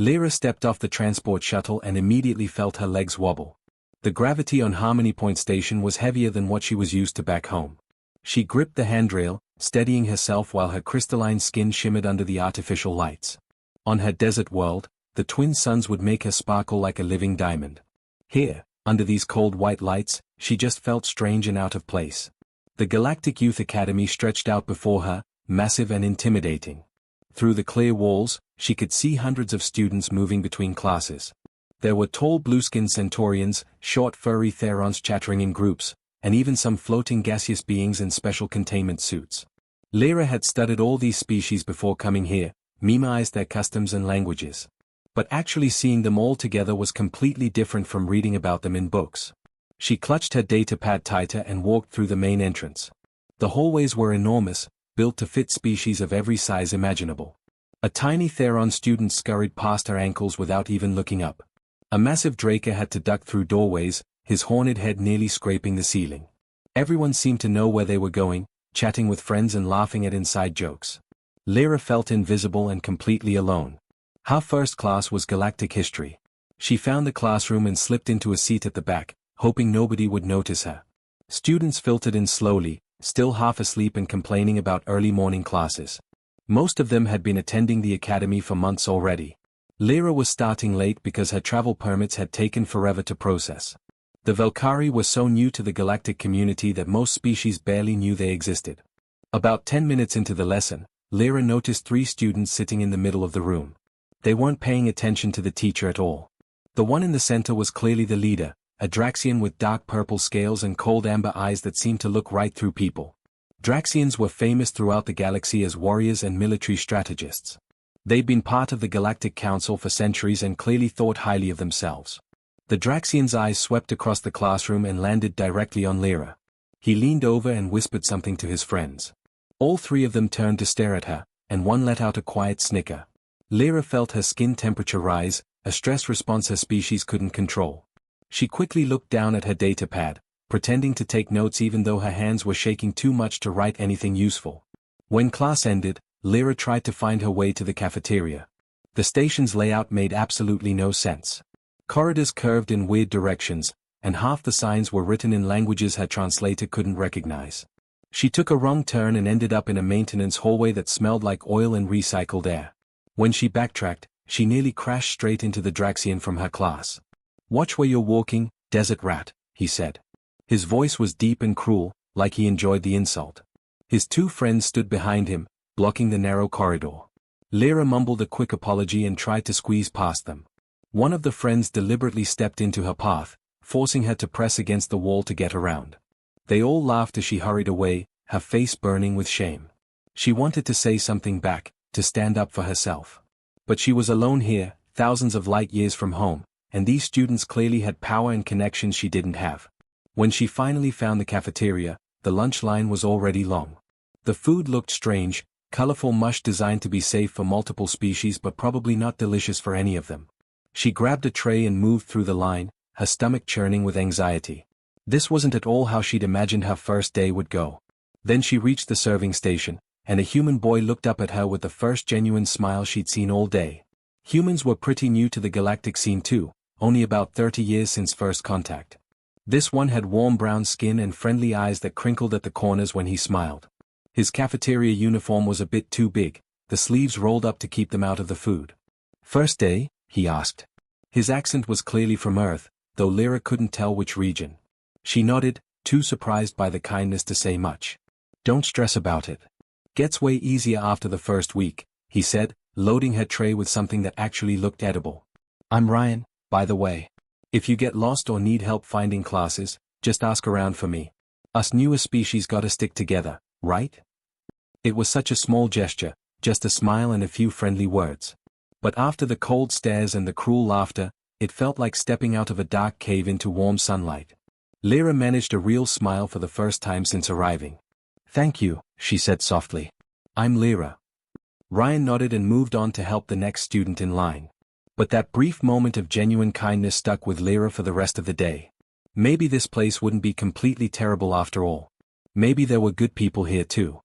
Lyra stepped off the transport shuttle and immediately felt her legs wobble. The gravity on Harmony Point Station was heavier than what she was used to back home. She gripped the handrail, steadying herself while her crystalline skin shimmered under the artificial lights. On her desert world, the twin suns would make her sparkle like a living diamond. Here, under these cold white lights, she just felt strange and out of place. The Galactic Youth Academy stretched out before her, massive and intimidating. Through the clear walls, she could see hundreds of students moving between classes. There were tall blue-skinned Centaurians, short furry Therons chattering in groups, and even some floating gaseous beings in special containment suits. Lyra had studied all these species before coming here, memorized their customs and languages. But actually seeing them all together was completely different from reading about them in books. She clutched her datapad tighter and walked through the main entrance. The hallways were enormous, built to fit species of every size imaginable. A tiny Theron student scurried past her ankles without even looking up. A massive Draker had to duck through doorways, his horned head nearly scraping the ceiling. Everyone seemed to know where they were going, chatting with friends and laughing at inside jokes. Lyra felt invisible and completely alone. Her first class was Galactic History. She found the classroom and slipped into a seat at the back, hoping nobody would notice her. Students filtered in slowly, still half asleep and complaining about early morning classes. Most of them had been attending the academy for months already. Lyra was starting late because her travel permits had taken forever to process. The Valkyrie were so new to the galactic community that most species barely knew they existed. About 10 minutes into the lesson, Lyra noticed 3 students sitting in the middle of the room. They weren't paying attention to the teacher at all. The one in the center was clearly the leader, a Draxian with dark purple scales and cold amber eyes that seemed to look right through people. Draxians were famous throughout the galaxy as warriors and military strategists. They'd been part of the Galactic Council for centuries and clearly thought highly of themselves. The Draxian's eyes swept across the classroom and landed directly on Lyra. He leaned over and whispered something to his friends. All 3 of them turned to stare at her, and one let out a quiet snicker. Lyra felt her skin temperature rise, a stress response her species couldn't control. She quickly looked down at her datapad, pretending to take notes even though her hands were shaking too much to write anything useful. When class ended, Lyra tried to find her way to the cafeteria. The station's layout made absolutely no sense. Corridors curved in weird directions, and half the signs were written in languages her translator couldn't recognize. She took a wrong turn and ended up in a maintenance hallway that smelled like oil and recycled air. When she backtracked, she nearly crashed straight into the Draxian from her class. "Watch where you're walking, desert rat," he said. His voice was deep and cruel, like he enjoyed the insult. His 2 friends stood behind him, blocking the narrow corridor. Lyra mumbled a quick apology and tried to squeeze past them. One of the friends deliberately stepped into her path, forcing her to press against the wall to get around. They all laughed as she hurried away, her face burning with shame. She wanted to say something back, to stand up for herself. But she was alone here, thousands of light years from home, and these students clearly had power and connections she didn't have. When she finally found the cafeteria, the lunch line was already long. The food looked strange, colorful mush designed to be safe for multiple species but probably not delicious for any of them. She grabbed a tray and moved through the line, her stomach churning with anxiety. This wasn't at all how she'd imagined her first day would go. Then she reached the serving station, and a human boy looked up at her with the first genuine smile she'd seen all day. Humans were pretty new to the galactic scene too, only about 30 years since first contact. This one had warm brown skin and friendly eyes that crinkled at the corners when he smiled. His cafeteria uniform was a bit too big, the sleeves rolled up to keep them out of the food. "First day?" he asked. His accent was clearly from Earth, though Lyra couldn't tell which region. She nodded, too surprised by the kindness to say much. "Don't stress about it. Gets way easier after the first week," he said, loading her tray with something that actually looked edible. "I'm Ryan, by the way. If you get lost or need help finding classes, just ask around for me. Us newer species gotta stick together, right?" It was such a small gesture, just a smile and a few friendly words. But after the cold stares and the cruel laughter, it felt like stepping out of a dark cave into warm sunlight. Lyra managed a real smile for the first time since arriving. "Thank you," she said softly. "I'm Lyra." Ryan nodded and moved on to help the next student in line. But that brief moment of genuine kindness stuck with Lyra for the rest of the day. Maybe this place wouldn't be completely terrible after all. Maybe there were good people here too.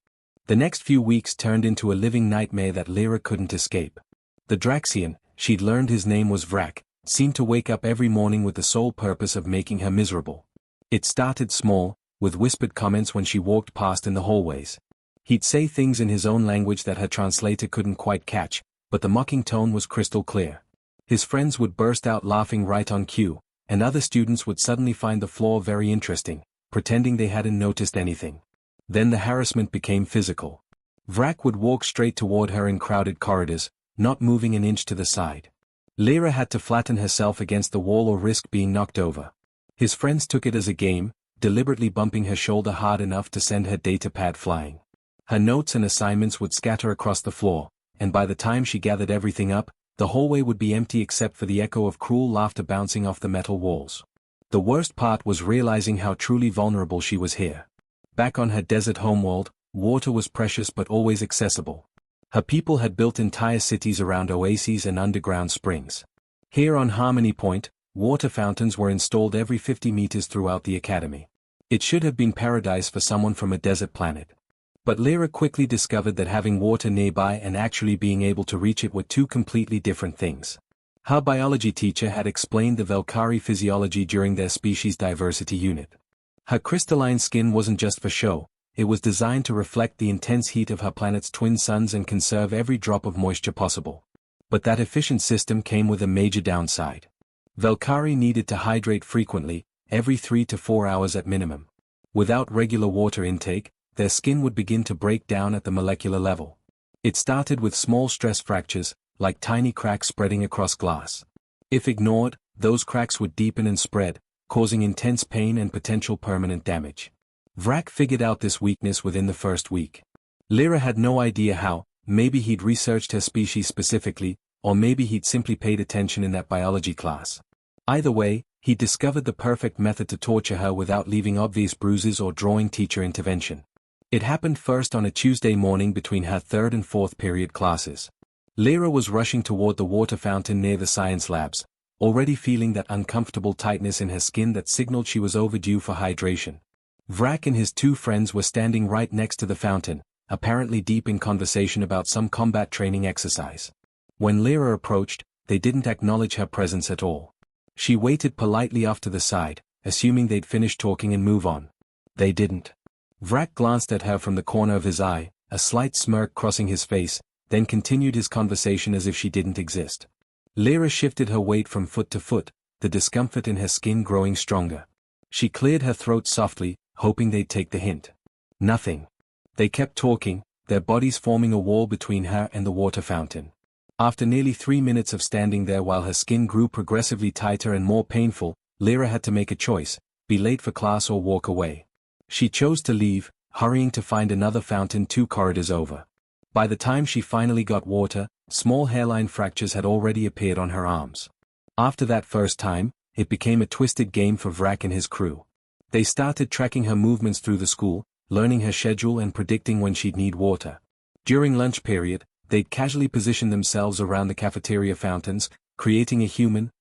The next few weeks turned into a living nightmare that Lyra couldn't escape. The Draxian, She'd learned his name was Vrak, seemed to wake up every morning with the sole purpose of making her miserable. It started small, with whispered comments when she walked past in the hallways. He'd say things in his own language that her translator couldn't quite catch, but the mocking tone was crystal clear. His friends would burst out laughing right on cue, and other students would suddenly find the floor very interesting, pretending they hadn't noticed anything. Then the harassment became physical. Vrak would walk straight toward her in crowded corridors, not moving an inch to the side. Lyra had to flatten herself against the wall or risk being knocked over. His friends took it as a game, deliberately bumping her shoulder hard enough to send her datapad flying. Her notes and assignments would scatter across the floor, and by the time she gathered everything up, the hallway would be empty except for the echo of cruel laughter bouncing off the metal walls. The worst part was realizing how truly vulnerable she was here. Back on her desert homeworld, water was precious but always accessible. Her people had built entire cities around oases and underground springs. Here on Harmony Point, water fountains were installed every 50 meters throughout the academy. It should have been paradise for someone from a desert planet. But Lyra quickly discovered that having water nearby and actually being able to reach it were two completely different things. Her biology teacher had explained the Valkyrie physiology during their species diversity unit. Her crystalline skin wasn't just for show, it was designed to reflect the intense heat of her planet's twin suns and conserve every drop of moisture possible. But that efficient system came with a major downside. Valkyrie needed to hydrate frequently, every 3 to 4 hours at minimum. Without regular water intake, their skin would begin to break down at the molecular level. It started with small stress fractures, like tiny cracks spreading across glass. If ignored, those cracks would deepen and spread, causing intense pain and potential permanent damage. Vrak figured out this weakness within the first week. Lyra had no idea how, maybe he'd researched her species specifically, or maybe he'd simply paid attention in that biology class. Either way, he discovered the perfect method to torture her without leaving obvious bruises or drawing teacher intervention. It happened first on a Tuesday morning between her third and fourth period classes. Lyra was rushing toward the water fountain near the science labs, already feeling that uncomfortable tightness in her skin that signaled she was overdue for hydration. Vrak and his two friends were standing right next to the fountain, apparently deep in conversation about some combat training exercise. When Lyra approached, they didn't acknowledge her presence at all. She waited politely off to the side, assuming they'd finish talking and move on. They didn't. Vrak glanced at her from the corner of his eye, a slight smirk crossing his face, then continued his conversation as if she didn't exist. Lyra shifted her weight from foot to foot, the discomfort in her skin growing stronger. She cleared her throat softly, hoping they'd take the hint. Nothing. They kept talking, their bodies forming a wall between her and the water fountain. After nearly 3 minutes of standing there while her skin grew progressively tighter and more painful, Lyra had to make a choice, be late for class or walk away. She chose to leave, hurrying to find another fountain 2 corridors over. By the time she finally got water, small hairline fractures had already appeared on her arms. After that first time, it became a twisted game for Vrak and his crew. They started tracking her movements through the school, learning her schedule and predicting when she'd need water. During lunch period, they'd casually position themselves around the cafeteria fountains, creating a human,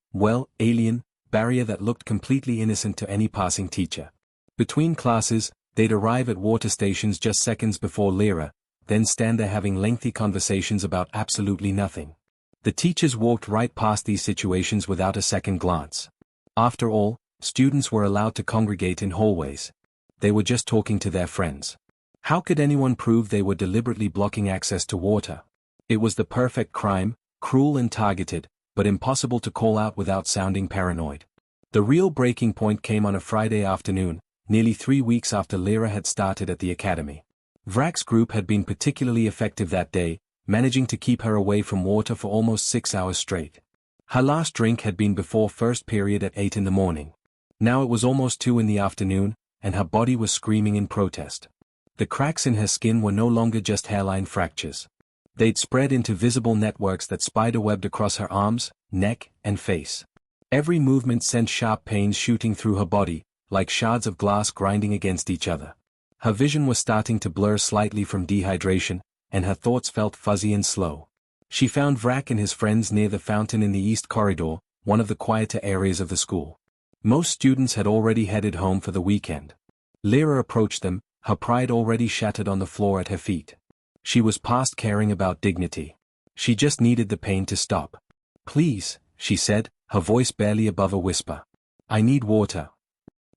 alien, barrier that looked completely innocent to any passing teacher. Between classes, they'd arrive at water stations just seconds before Lyra, then stand there having lengthy conversations about absolutely nothing. The teachers walked right past these situations without a second glance. After all, students were allowed to congregate in hallways. They were just talking to their friends. How could anyone prove they were deliberately blocking access to water? It was the perfect crime, cruel and targeted, but impossible to call out without sounding paranoid. The real breaking point came on a Friday afternoon, nearly 3 weeks after Lyra had started at the academy. Vrak's group had been particularly effective that day, managing to keep her away from water for almost 6 hours straight. Her last drink had been before first period at 8 in the morning. Now it was almost 2 in the afternoon, and her body was screaming in protest. The cracks in her skin were no longer just hairline fractures. They'd spread into visible networks that spiderwebbed across her arms, neck, and face. Every movement sent sharp pains shooting through her body, like shards of glass grinding against each other. Her vision was starting to blur slightly from dehydration, and her thoughts felt fuzzy and slow. She found Vrak and his friends near the fountain in the east corridor, one of the quieter areas of the school. Most students had already headed home for the weekend. Lyra approached them, her pride already shattered on the floor at her feet. She was past caring about dignity. She just needed the pain to stop. Please, she said, her voice barely above a whisper. I need water.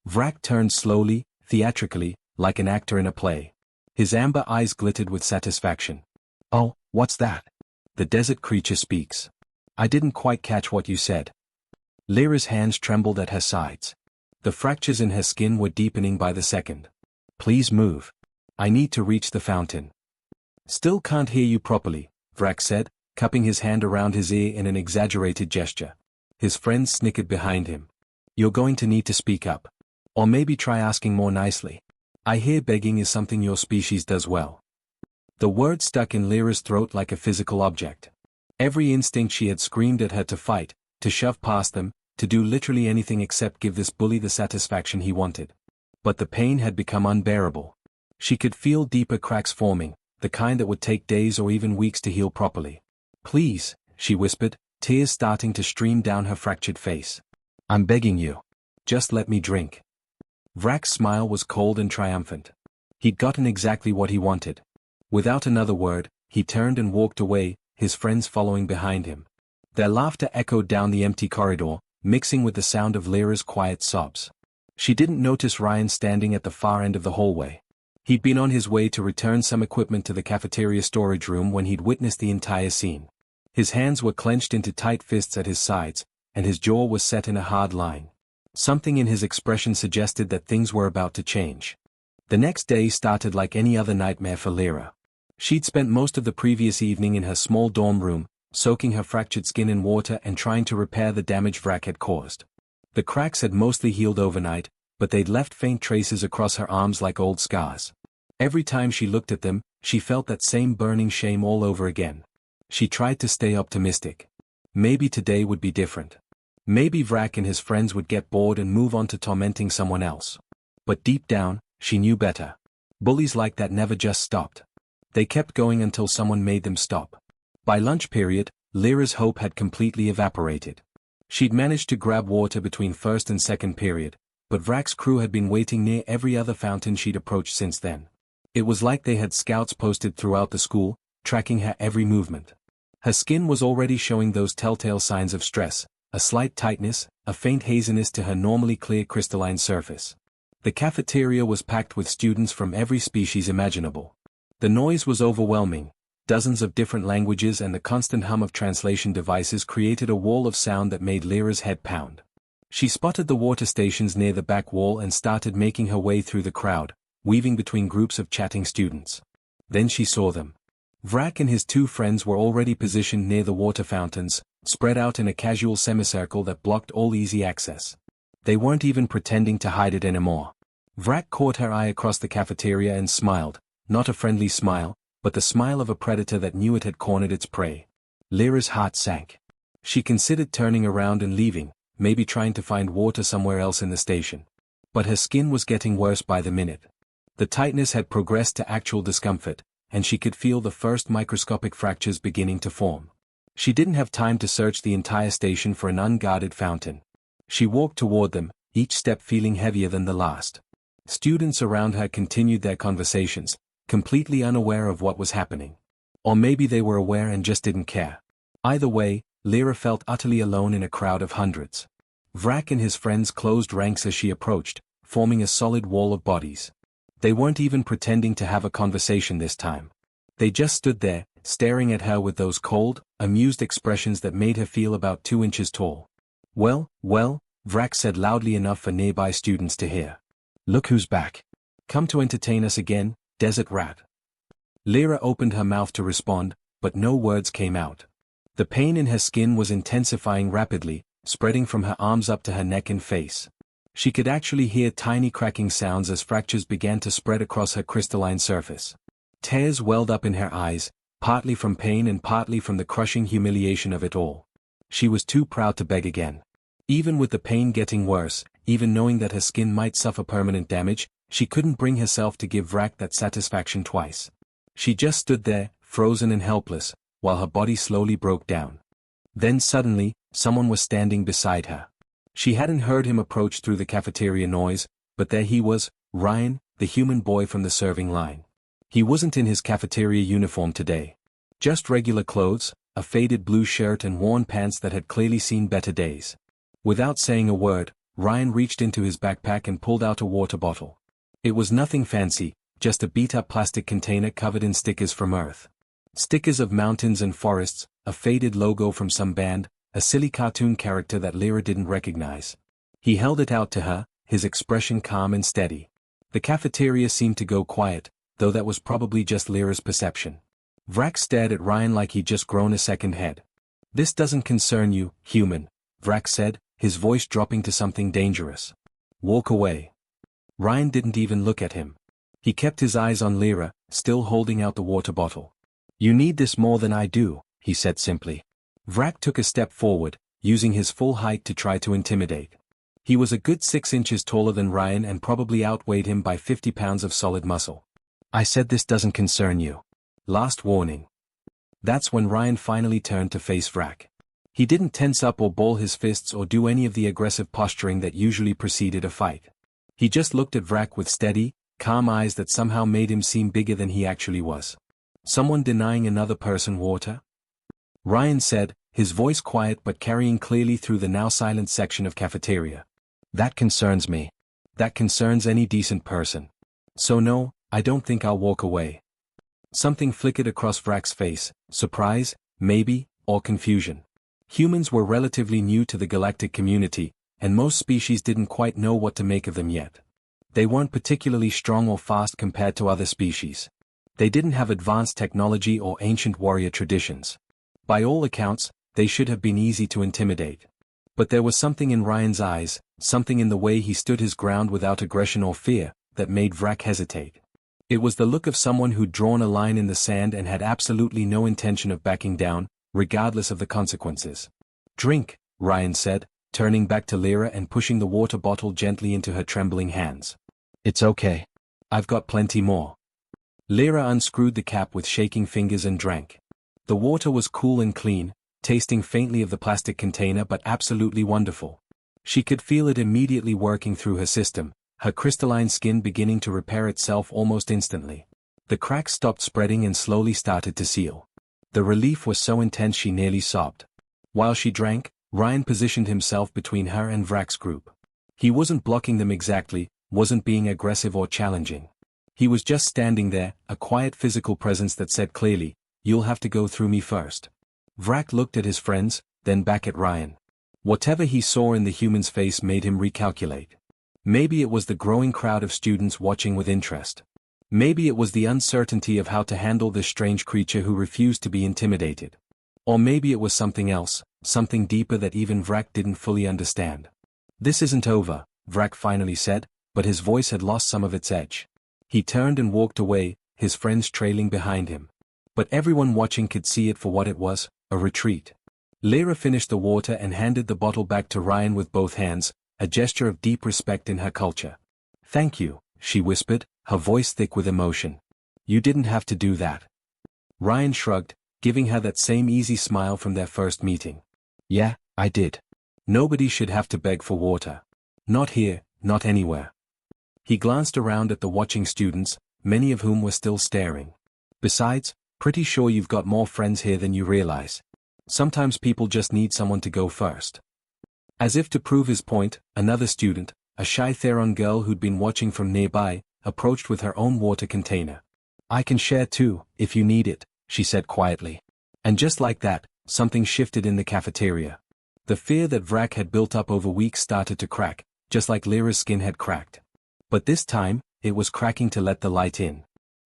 Vrak turned slowly, theatrically, like an actor in a play. His amber eyes glittered with satisfaction. Oh, what's that? The desert creature speaks. I didn't quite catch what you said. Lyra's hands trembled at her sides. The fractures in her skin were deepening by the second. Please move. I need to reach the fountain. Still can't hear you properly, Vrak said, cupping his hand around his ear in an exaggerated gesture. His friends snickered behind him. You're going to need to speak up. Or maybe try asking more nicely. I hear begging is something your species does well. The word stuck in Lyra's throat like a physical object. Every instinct she had screamed at her to fight, to shove past them, to do literally anything except give this bully the satisfaction he wanted. But the pain had become unbearable. She could feel deeper cracks forming, the kind that would take days or even weeks to heal properly. Please, she whispered, tears starting to stream down her fractured face. I'm begging you. Just let me drink. Vrak's smile was cold and triumphant. He'd gotten exactly what he wanted. Without another word, he turned and walked away, his friends following behind him. Their laughter echoed down the empty corridor, mixing with the sound of Lyra's quiet sobs. She didn't notice Ryan standing at the far end of the hallway. He'd been on his way to return some equipment to the cafeteria storage room when he'd witnessed the entire scene. His hands were clenched into tight fists at his sides, and his jaw was set in a hard line. Something in his expression suggested that things were about to change. The next day started like any other nightmare for Lyra. She'd spent most of the previous evening in her small dorm room, soaking her fractured skin in water and trying to repair the damage Vrak had caused. The cracks had mostly healed overnight, but they'd left faint traces across her arms like old scars. Every time she looked at them, she felt that same burning shame all over again. She tried to stay optimistic. Maybe today would be different. Maybe Vrak and his friends would get bored and move on to tormenting someone else. But deep down, she knew better. Bullies like that never just stopped. They kept going until someone made them stop. By lunch period, Lyra's hope had completely evaporated. She'd managed to grab water between first and second period, but Vrak's crew had been waiting near every other fountain she'd approached since then. It was like they had scouts posted throughout the school, tracking her every movement. Her skin was already showing those telltale signs of stress, a slight tightness, a faint haziness to her normally clear crystalline surface. The cafeteria was packed with students from every species imaginable. The noise was overwhelming. Dozens of different languages and the constant hum of translation devices created a wall of sound that made Lyra's head pound. She spotted the water stations near the back wall and started making her way through the crowd, weaving between groups of chatting students. Then she saw them. Vrak and his two friends were already positioned near the water fountains, spread out in a casual semicircle that blocked all easy access. They weren't even pretending to hide it anymore. Vrak caught her eye across the cafeteria and smiled, not a friendly smile, but the smile of a predator that knew it had cornered its prey. Lyra's heart sank. She considered turning around and leaving, maybe trying to find water somewhere else in the station. But her skin was getting worse by the minute. The tightness had progressed to actual discomfort, and she could feel the first microscopic fractures beginning to form. She didn't have time to search the entire station for an unguarded fountain. She walked toward them, each step feeling heavier than the last. Students around her continued their conversations, completely unaware of what was happening. Or maybe they were aware and just didn't care. Either way, Lyra felt utterly alone in a crowd of hundreds. Vrak and his friends closed ranks as she approached, forming a solid wall of bodies. They weren't even pretending to have a conversation this time. They just stood there, staring at her with those cold, amused expressions that made her feel about 2 inches tall. Well, Vrak said loudly enough for nearby students to hear. Look who's back. Come to entertain us again, desert rat. Lyra opened her mouth to respond, but no words came out. The pain in her skin was intensifying rapidly, spreading from her arms up to her neck and face. She could actually hear tiny cracking sounds as fractures began to spread across her crystalline surface. Tears welled up in her eyes, partly from pain and partly from the crushing humiliation of it all. She was too proud to beg again. Even with the pain getting worse, even knowing that her skin might suffer permanent damage, she couldn't bring herself to give Vrak that satisfaction twice. She just stood there, frozen and helpless, while her body slowly broke down. Then suddenly, someone was standing beside her. She hadn't heard him approach through the cafeteria noise, but there he was, Ryan, the human boy from the serving line. He wasn't in his cafeteria uniform today. Just regular clothes, a faded blue shirt and worn pants that had clearly seen better days. Without saying a word, Ryan reached into his backpack and pulled out a water bottle. It was nothing fancy, just a beat-up plastic container covered in stickers from Earth. Stickers of mountains and forests, a faded logo from some band, a silly cartoon character that Lyra didn't recognize. He held it out to her, his expression calm and steady. The cafeteria seemed to go quiet, though that was probably just Lyra's perception. Vrak stared at Ryan like he'd just grown a second head. "This doesn't concern you, human," Vrak said, his voice dropping to something dangerous. "Walk away." Ryan didn't even look at him. He kept his eyes on Lyra, still holding out the water bottle. "You need this more than I do," he said simply. Vrak took a step forward, using his full height to try to intimidate. He was a good 6 inches taller than Ryan and probably outweighed him by 50 pounds of solid muscle. "I said this doesn't concern you. Last warning." That's when Ryan finally turned to face Vrak. He didn't tense up or ball his fists or do any of the aggressive posturing that usually preceded a fight. He just looked at Vrak with steady, calm eyes that somehow made him seem bigger than he actually was. "Someone denying another person water?" Ryan said, his voice quiet but carrying clearly through the now silent section of cafeteria. "That concerns me. That concerns any decent person. So no, I don't think I'll walk away." Something flickered across Vrak's face, surprise, maybe, or confusion. Humans were relatively new to the galactic community, and most species didn't quite know what to make of them yet. They weren't particularly strong or fast compared to other species. They didn't have advanced technology or ancient warrior traditions. By all accounts, they should have been easy to intimidate. But there was something in Ryan's eyes, something in the way he stood his ground without aggression or fear, that made Vrak hesitate. It was the look of someone who'd drawn a line in the sand and had absolutely no intention of backing down, regardless of the consequences. "Drink," Ryan said, turning back to Lyra and pushing the water bottle gently into her trembling hands. "It's okay. I've got plenty more." Lyra unscrewed the cap with shaking fingers and drank. The water was cool and clean, tasting faintly of the plastic container but absolutely wonderful. She could feel it immediately working through her system, her crystalline skin beginning to repair itself almost instantly. The cracks stopped spreading and slowly started to seal. The relief was so intense she nearly sobbed. While she drank, Ryan positioned himself between her and Vrak's group. He wasn't blocking them exactly, wasn't being aggressive or challenging. He was just standing there, a quiet physical presence that said clearly, "You'll have to go through me first." Vrak looked at his friends, then back at Ryan. Whatever he saw in the human's face made him recalculate. Maybe it was the growing crowd of students watching with interest. Maybe it was the uncertainty of how to handle this strange creature who refused to be intimidated. Or maybe it was something else, something deeper that even Vrak didn't fully understand. "This isn't over," Vrak finally said, but his voice had lost some of its edge. He turned and walked away, his friends trailing behind him. But everyone watching could see it for what it was, a retreat. Lyra finished the water and handed the bottle back to Ryan with both hands, a gesture of deep respect in her culture. "Thank you," she whispered, her voice thick with emotion. "You didn't have to do that." Ryan shrugged, giving her that same easy smile from their first meeting. "Yeah, I did. Nobody should have to beg for water. Not here, not anywhere." He glanced around at the watching students, many of whom were still staring. "Besides, pretty sure you've got more friends here than you realize. Sometimes people just need someone to go first." As if to prove his point, another student, a shy Theron girl who'd been watching from nearby, approached with her own water container. "I can share too, if you need it," she said quietly. And just like that, something shifted in the cafeteria. The fear that Vrak had built up over weeks started to crack, just like Lyra's skin had cracked. But this time, it was cracking to let the light in.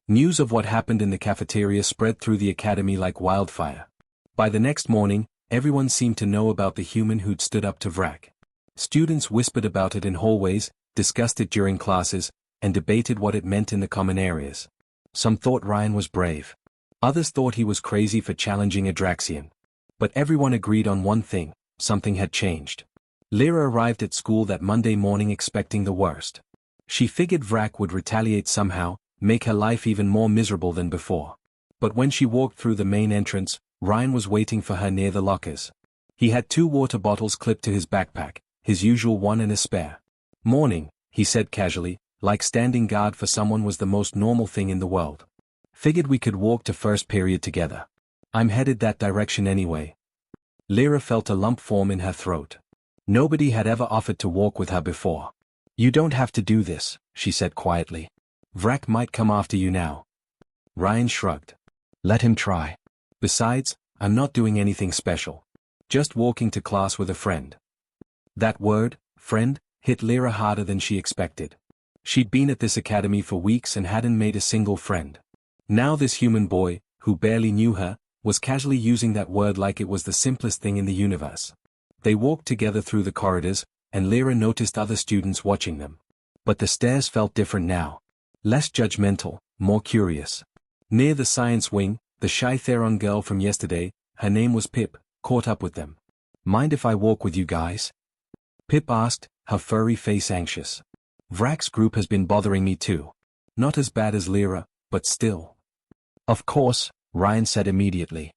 News of what happened in the cafeteria spread through the academy like wildfire. By the next morning, everyone seemed to know about the human who'd stood up to Vrak. Students whispered about it in hallways, discussed it during classes, and debated what it meant in the common areas. Some thought Ryan was brave. Others thought he was crazy for challenging a Draxian. But everyone agreed on one thing: something had changed. Lyra arrived at school that Monday morning expecting the worst. She figured Vrak would retaliate somehow, make her life even more miserable than before. But when she walked through the main entrance, Ryan was waiting for her near the lockers. He had 2 water bottles clipped to his backpack, his usual one and a spare. "Morning," he said casually, like standing guard for someone was the most normal thing in the world. "Figured we could walk to first period together." I'm headed that direction anyway. Lyra felt a lump form in her throat. Nobody had ever offered to walk with her before. You don't have to do this, she said quietly. Vrak might come after you now. Ryan shrugged. Let him try. Besides, I'm not doing anything special. Just walking to class with a friend. That word, friend, hit Lyra harder than she expected. She'd been at this academy for weeks and hadn't made a single friend. Now this human boy, who barely knew her, was casually using that word like it was the simplest thing in the universe. They walked together through the corridors, and Lyra noticed other students watching them. But the stares felt different now. Less judgmental, more curious. Near the science wing, the shy Theron girl from yesterday, her name was Pip, caught up with them. Mind if I walk with you guys? Pip asked, her furry face anxious. Vrak's group has been bothering me too. Not as bad as Lyra, but still. Of course, Ryan said immediately.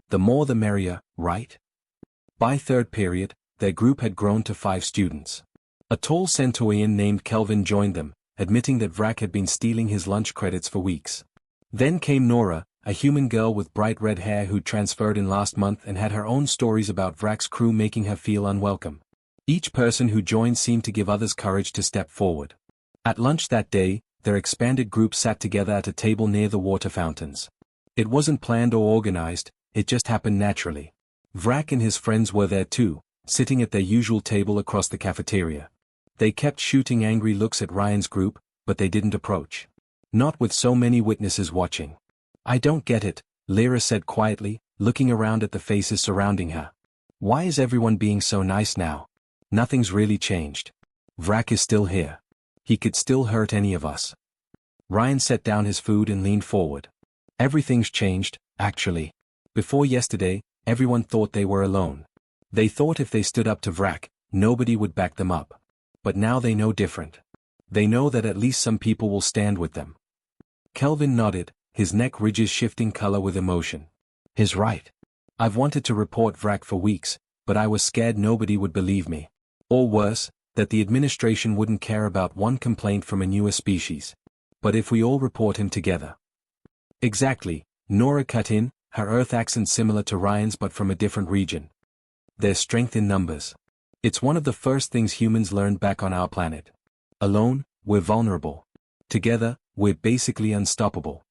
The more the merrier, right? By third period, their group had grown to 5 students. A tall Centaurian named Kelvin joined them, admitting that Vrak had been stealing his lunch credits for weeks. Then came Nora, a human girl with bright red hair who transferred in last month and had her own stories about Vrak's crew making her feel unwelcome. Each person who joined seemed to give others courage to step forward. At lunch that day, their expanded group sat together at a table near the water fountains. It wasn't planned or organized, it just happened naturally. Vrak and his friends were there too, sitting at their usual table across the cafeteria. They kept shooting angry looks at Ryan's group, but they didn't approach. Not with so many witnesses watching. I don't get it, Lyra said quietly, looking around at the faces surrounding her. Why is everyone being so nice now? Nothing's really changed. Vrak is still here. He could still hurt any of us. Ryan set down his food and leaned forward. Everything's changed, actually. Before yesterday, everyone thought they were alone. They thought if they stood up to Vrak, nobody would back them up. But now they know different. They know that at least some people will stand with them. Kelvin nodded, his neck ridges shifting color with emotion. He's right. I've wanted to report Vrak for weeks, but I was scared nobody would believe me. Or worse, that the administration wouldn't care about one complaint from a newer species. But if we all report him together. Exactly, Nora cut in, her Earth accent similar to Ryan's but from a different region. There's strength in numbers. It's one of the first things humans learned back on our planet. Alone, we're vulnerable. Together, we're basically unstoppable.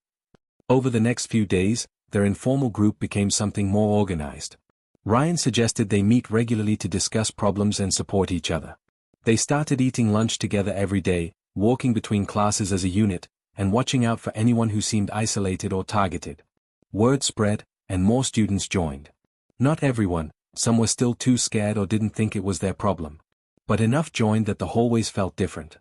Over the next few days, their informal group became something more organized. Ryan suggested they meet regularly to discuss problems and support each other. They started eating lunch together every day, walking between classes as a unit, and watching out for anyone who seemed isolated or targeted. Word spread, and more students joined. Not everyone, some were still too scared or didn't think it was their problem. But enough joined that the hallways felt different.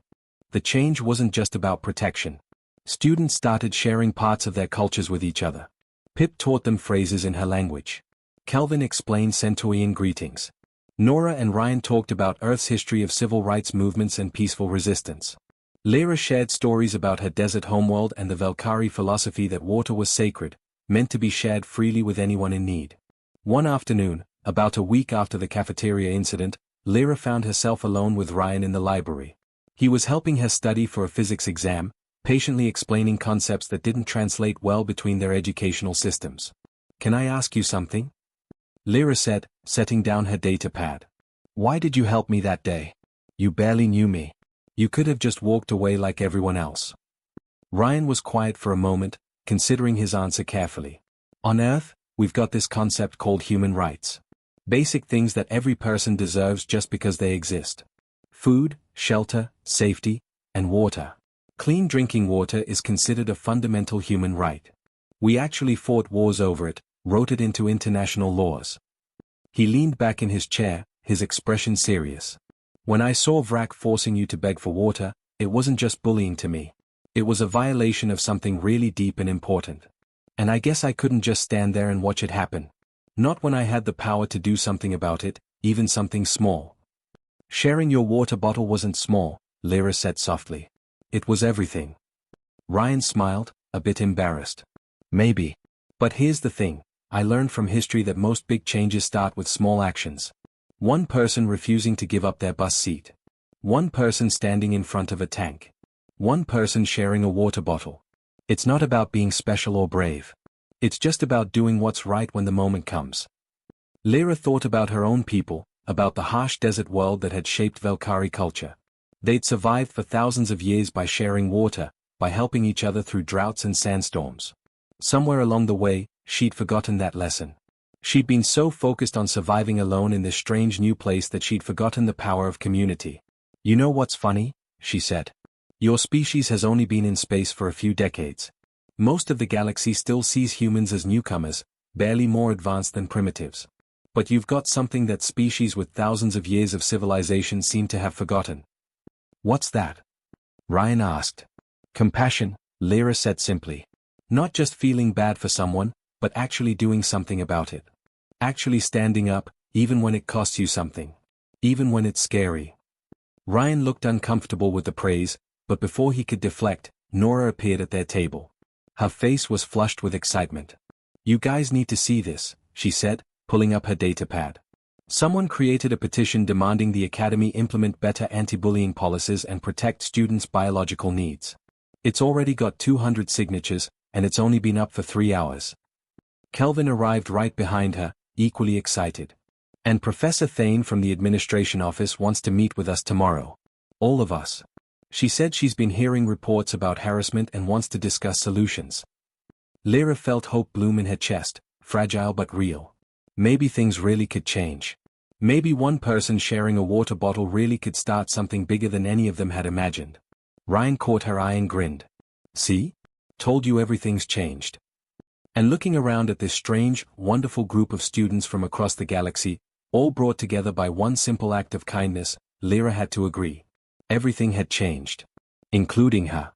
The change wasn't just about protection. Students started sharing parts of their cultures with each other. Pip taught them phrases in her language. Kelvin explained Centaurian greetings. Nora and Ryan talked about Earth's history of civil rights movements and peaceful resistance. Lyra shared stories about her desert homeworld and the Valkyrie philosophy that water was sacred, meant to be shared freely with anyone in need. One afternoon, about a week after the cafeteria incident, Lyra found herself alone with Ryan in the library. He was helping her study for a physics exam, patiently explaining concepts that didn't translate well between their educational systems. Can I ask you something? Lyra said, setting down her data pad. Why did you help me that day? You barely knew me. You could have just walked away like everyone else. Ryan was quiet for a moment, considering his answer carefully. On Earth, we've got this concept called human rights. Basic things that every person deserves just because they exist. Food, shelter, safety, and water. Clean drinking water is considered a fundamental human right. We actually fought wars over it, wrote it into international laws. He leaned back in his chair, his expression serious. When I saw Vrak forcing you to beg for water, it wasn't just bullying to me. It was a violation of something really deep and important. And I guess I couldn't just stand there and watch it happen. Not when I had the power to do something about it, even something small. Sharing your water bottle wasn't small, Lyra said softly. It was everything. Ryan smiled, a bit embarrassed. Maybe. But here's the thing, I learned from history that most big changes start with small actions. One person refusing to give up their bus seat. One person standing in front of a tank. One person sharing a water bottle. It's not about being special or brave. It's just about doing what's right when the moment comes. Lyra thought about her own people, about the harsh desert world that had shaped Velkari culture. They'd survived for thousands of years by sharing water, by helping each other through droughts and sandstorms. Somewhere along the way, she'd forgotten that lesson. She'd been so focused on surviving alone in this strange new place that she'd forgotten the power of community. You know what's funny? She said. Your species has only been in space for a few decades. Most of the galaxy still sees humans as newcomers, barely more advanced than primitives. But you've got something that species with thousands of years of civilization seem to have forgotten. What's that? Ryan asked. Compassion, Lyra said simply. Not just feeling bad for someone, but actually doing something about it. Actually standing up, even when it costs you something. Even when it's scary. Ryan looked uncomfortable with the praise, but before he could deflect, Nora appeared at their table. Her face was flushed with excitement. You guys need to see this, she said, pulling up her datapad. Someone created a petition demanding the Academy implement better anti-bullying policies and protect students' biological needs. It's already got 200 signatures, and it's only been up for 3 hours. Kelvin arrived right behind her, equally excited. And Professor Thane from the administration office wants to meet with us tomorrow. All of us. She said she's been hearing reports about harassment and wants to discuss solutions. Lyra felt hope bloom in her chest, fragile but real. Maybe things really could change. Maybe one person sharing a water bottle really could start something bigger than any of them had imagined. Ryan caught her eye and grinned. See? Told you everything's changed. And looking around at this strange, wonderful group of students from across the galaxy, all brought together by one simple act of kindness, Lyra had to agree. Everything had changed. Including her.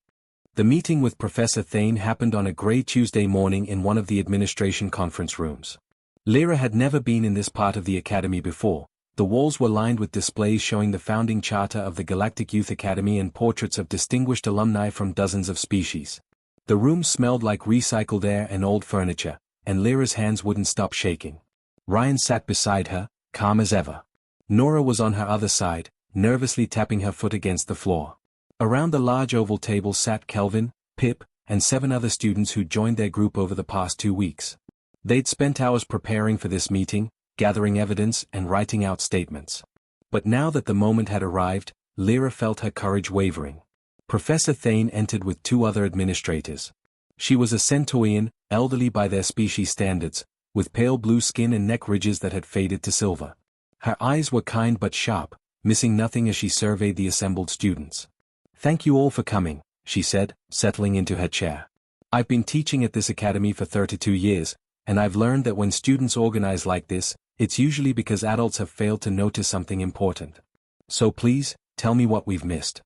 The meeting with Professor Thane happened on a grey Tuesday morning in one of the administration conference rooms. Lyra had never been in this part of the Academy before. The walls were lined with displays showing the founding charter of the Galactic Youth Academy and portraits of distinguished alumni from dozens of species. The room smelled like recycled air and old furniture, and Lyra's hands wouldn't stop shaking. Ryan sat beside her, calm as ever. Nora was on her other side, nervously tapping her foot against the floor. Around the large oval table sat Kelvin, Pip, and 7 other students who joined their group over the past 2 weeks. They'd spent hours preparing for this meeting, gathering evidence and writing out statements. But now that the moment had arrived, Lyra felt her courage wavering. Professor Thane entered with 2 other administrators. She was a Centaurian, elderly by their species standards, with pale blue skin and neck ridges that had faded to silver. Her eyes were kind but sharp, missing nothing as she surveyed the assembled students. Thank you all for coming, she said, settling into her chair. I've been teaching at this academy for 32 years, and I've learned that when students organize like this, it's usually because adults have failed to notice something important. So please, tell me what we've missed.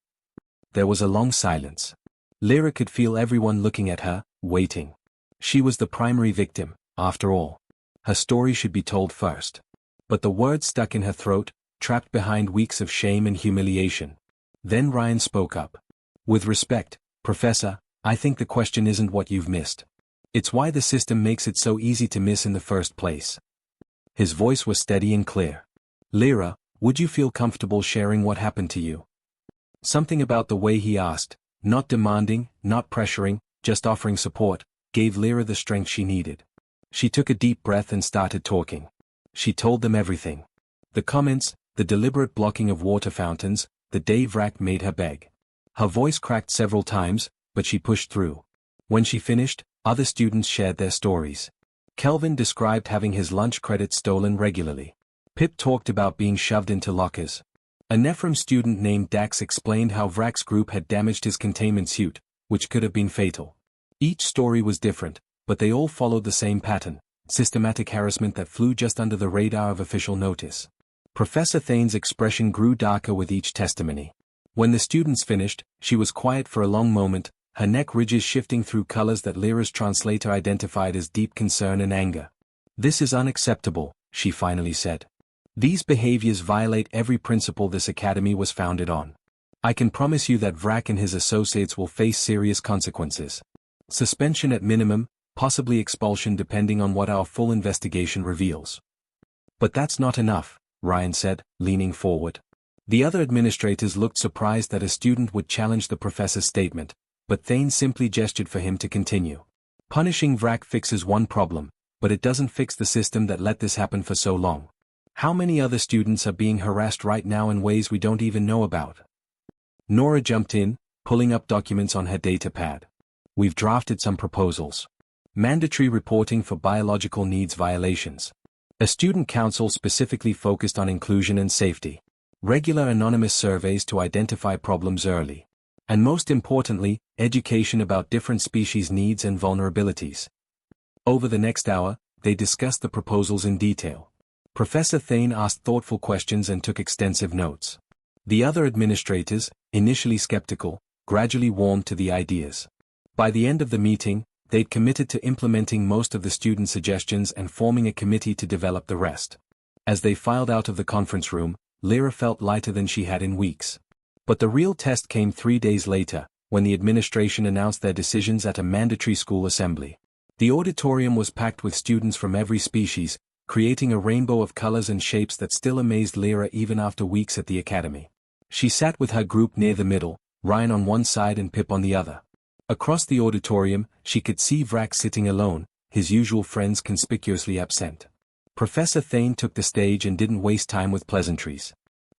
There was a long silence. Lyra could feel everyone looking at her, waiting. She was the primary victim, after all. Her story should be told first. But the words stuck in her throat, trapped behind weeks of shame and humiliation. Then Ryan spoke up. With respect, Professor, I think the question isn't what you've missed. It's why the system makes it so easy to miss in the first place. His voice was steady and clear. Lyra, would you feel comfortable sharing what happened to you? Something about the way he asked, not demanding, not pressuring, just offering support, gave Lyra the strength she needed. She took a deep breath and started talking. She told them everything. The comments, the deliberate blocking of water fountains, the day Vrak made her beg. Her voice cracked several times, but she pushed through. When she finished, other students shared their stories. Kelvin described having his lunch credits stolen regularly. Pip talked about being shoved into lockers. A Nephrim student named Dax explained how Vrak's group had damaged his containment suit, which could have been fatal. Each story was different, but they all followed the same pattern, systematic harassment that flew just under the radar of official notice. Professor Thane's expression grew darker with each testimony. When the students finished, she was quiet for a long moment, her neck ridges shifting through colors that Lyra's translator identified as deep concern and anger. This is unacceptable, she finally said. These behaviors violate every principle this academy was founded on. I can promise you that Vrak and his associates will face serious consequences. Suspension at minimum, possibly expulsion depending on what our full investigation reveals. But that's not enough, Ryan said, leaning forward. The other administrators looked surprised that a student would challenge the professor's statement, but Thane simply gestured for him to continue. Punishing Vrak fixes one problem, but it doesn't fix the system that let this happen for so long. How many other students are being harassed right now in ways we don't even know about? Nora jumped in, pulling up documents on her datapad. We've drafted some proposals. Mandatory reporting for biological needs violations. A student council specifically focused on inclusion and safety. Regular anonymous surveys to identify problems early. And most importantly, education about different species' needs and vulnerabilities. Over the next hour, they discussed the proposals in detail. Professor Thane asked thoughtful questions and took extensive notes. The other administrators, initially skeptical, gradually warmed to the ideas. By the end of the meeting, they'd committed to implementing most of the student suggestions and forming a committee to develop the rest. As they filed out of the conference room, Lyra felt lighter than she had in weeks. But the real test came 3 days later, when the administration announced their decisions at a mandatory school assembly. The auditorium was packed with students from every species, creating a rainbow of colors and shapes that still amazed Lyra even after weeks at the academy. She sat with her group near the middle, Ryan on one side and Pip on the other. Across the auditorium, she could see Vrak sitting alone, his usual friends conspicuously absent. Professor Thane took the stage and didn't waste time with pleasantries.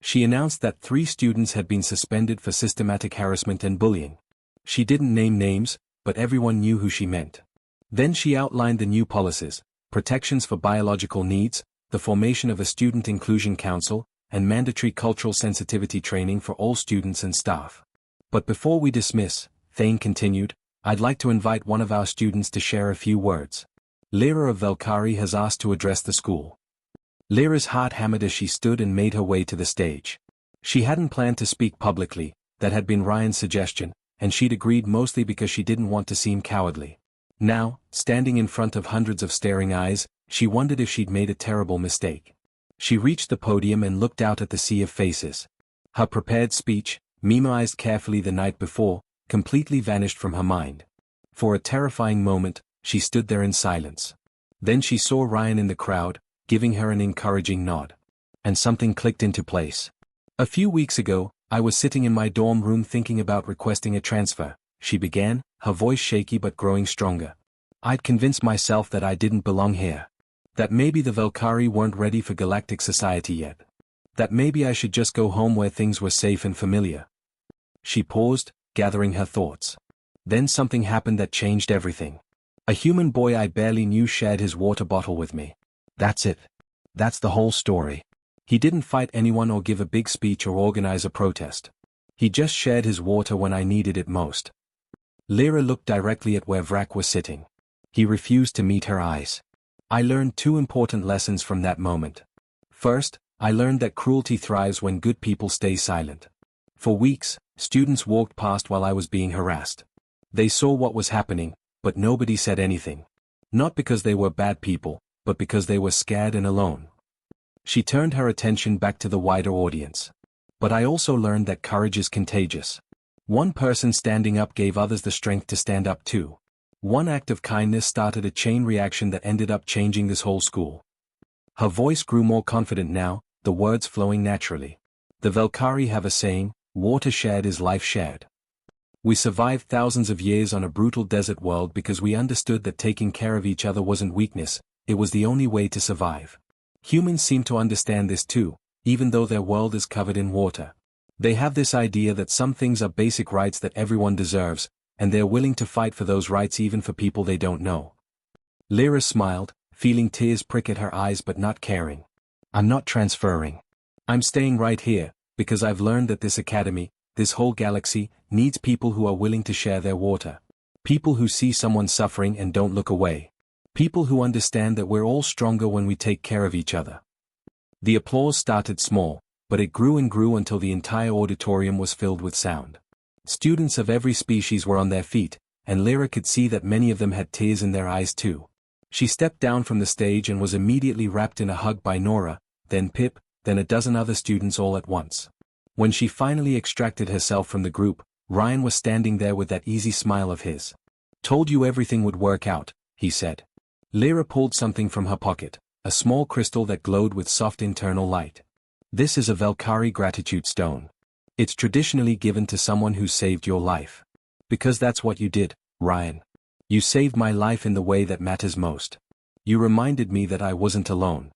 She announced that 3 students had been suspended for systematic harassment and bullying. She didn't name names, but everyone knew who she meant. Then she outlined the new policies, protections for biological needs, the formation of a student inclusion council, and mandatory cultural sensitivity training for all students and staff. But before we dismiss, Thane continued, I'd like to invite one of our students to share a few words. Lyra of Valkyrie has asked to address the school. Lyra's heart hammered as she stood and made her way to the stage. She hadn't planned to speak publicly, that had been Ryan's suggestion, and she'd agreed mostly because she didn't want to seem cowardly. Now, standing in front of hundreds of staring eyes, she wondered if she'd made a terrible mistake. She reached the podium and looked out at the sea of faces. Her prepared speech, memoized carefully the night before, completely vanished from her mind. For a terrifying moment, she stood there in silence. Then she saw Ryan in the crowd, giving her an encouraging nod. And something clicked into place. A few weeks ago, I was sitting in my dorm room thinking about requesting a transfer, she began, her voice shaky but growing stronger. I'd convinced myself that I didn't belong here. That maybe the Valkyrie weren't ready for galactic society yet. That maybe I should just go home where things were safe and familiar. She paused, gathering her thoughts. Then something happened that changed everything. A human boy I barely knew shared his water bottle with me. That's it. That's the whole story. He didn't fight anyone or give a big speech or organize a protest. He just shared his water when I needed it most. Lyra looked directly at where Vrak was sitting. He refused to meet her eyes. I learned 2 important lessons from that moment. First, I learned that cruelty thrives when good people stay silent. For weeks, students walked past while I was being harassed. They saw what was happening, but nobody said anything. Not because they were bad people, but because they were scared and alone. She turned her attention back to the wider audience. But I also learned that courage is contagious. One person standing up gave others the strength to stand up too. One act of kindness started a chain reaction that ended up changing this whole school. Her voice grew more confident now, the words flowing naturally. The Valkyrie have a saying, water shared is life shared. We survived thousands of years on a brutal desert world because we understood that taking care of each other wasn't weakness, it was the only way to survive. Humans seem to understand this too, even though their world is covered in water. They have this idea that some things are basic rights that everyone deserves, and they're willing to fight for those rights even for people they don't know. Lyra smiled, feeling tears prick at her eyes but not caring. I'm not transferring. I'm staying right here, because I've learned that this academy, this whole galaxy, needs people who are willing to share their water. People who see someone suffering and don't look away. People who understand that we're all stronger when we take care of each other. The applause started small, but it grew and grew until the entire auditorium was filled with sound. Students of every species were on their feet, and Lyra could see that many of them had tears in their eyes too. She stepped down from the stage and was immediately wrapped in a hug by Nora, then Pip, then a dozen other students all at once. When she finally extracted herself from the group, Ryan was standing there with that easy smile of his. Told you everything would work out, he said. Lyra pulled something from her pocket, a small crystal that glowed with soft internal light. This is a Valkyrie gratitude stone. It's traditionally given to someone who saved your life. Because that's what you did, Ryan. You saved my life in the way that matters most. You reminded me that I wasn't alone.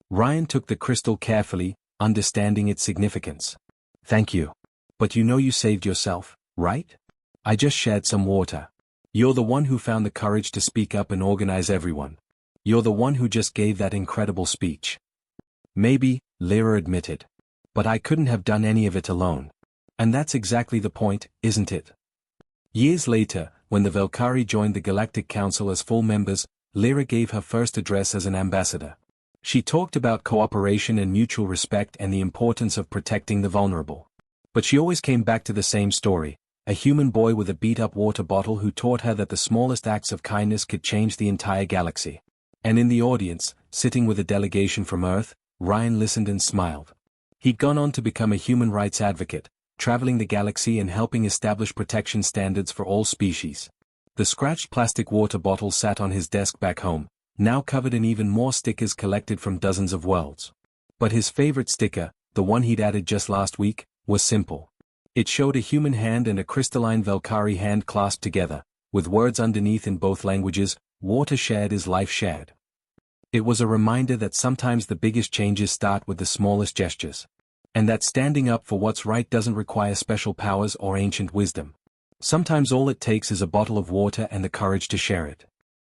Ryan took the crystal carefully, understanding its significance. Thank you. But you know you saved yourself, right? I just shared some water. You're the one who found the courage to speak up and organize everyone. You're the one who just gave that incredible speech. Maybe, Lyra admitted. But I couldn't have done any of it alone. And that's exactly the point, isn't it? Years later, when the Valkyrie joined the Galactic Council as full members, Lyra gave her first address as an ambassador. She talked about cooperation and mutual respect and the importance of protecting the vulnerable. But she always came back to the same story, a human boy with a beat-up water bottle who taught her that the smallest acts of kindness could change the entire galaxy. And in the audience, sitting with a delegation from Earth, Ryan listened and smiled. He'd gone on to become a human rights advocate, traveling the galaxy and helping establish protection standards for all species. The scratched plastic water bottle sat on his desk back home, now covered in even more stickers collected from dozens of worlds. But his favorite sticker, the one he'd added just last week, was simple. It showed a human hand and a crystalline Valkyrie hand clasped together, with words underneath in both languages, "Water shared is life shared." It was a reminder that sometimes the biggest changes start with the smallest gestures. And that standing up for what's right doesn't require special powers or ancient wisdom. Sometimes all it takes is a bottle of water and the courage to share it.